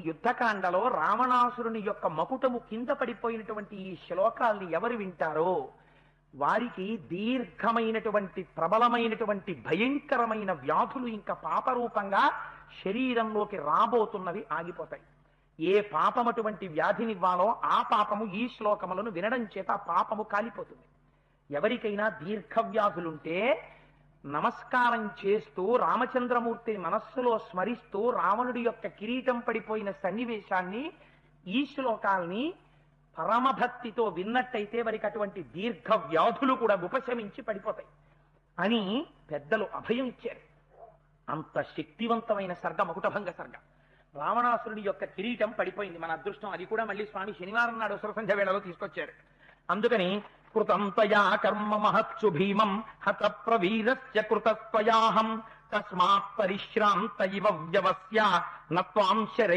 యుద్ధకాండలో రావణాసురుని యొక్క మకుటము కింద పడిపోయినటువంటి ఈ శ్లోకాల్ని ఎవరు వింటారో వారికి దీర్ఘమైనటువంటి ప్రబలమైనటువంటి భయంకరమైన వ్యాధులు ఇంకా పాపరూపంగా శరీరంలోకి రాబోతున్నవి ఆగిపోతాయి. ఏ పాపం అటువంటి వ్యాధినివ్వాలో ఆ పాపము ఈ శ్లోకములను వినడం చేత ఆ పాపము కాలిపోతుంది. ఎవరికైనా దీర్ఘవ్యాధులుంటే నమస్కారం చేస్తూ రామచంద్రమూర్తిని మనస్సులో స్మరిస్తూ రావణుడి యొక్క కిరీటం పడిపోయిన సన్నివేశాన్ని ఈ శ్లోకాల్ని పరమభక్తితో విన్నట్టయితే వారికి అటువంటి దీర్ఘ వ్యాధులు కూడా ఉపశమించి పడిపోతాయి అని పెద్దలు అభయం ఇచ్చారు. అంత శక్తివంతమైన సర్గ మకుటభంగ సర్గ. రావణాసురుడి యొక్క కిరీటం పడిపోయింది. మన అదృష్టం అది కూడా మళ్ళీ స్వామి శనివారం నాడు సుర సంధ్య వేళలో తీసుకొచ్చారు. అందుకని కృతంతయా కర్మ మహత్సు భీమం హత ప్రవీరస్య కృతస్వయాహం తస్మాత్ పరిశ్రాంత ఇవ వ్యవస్య నత్వాం శరై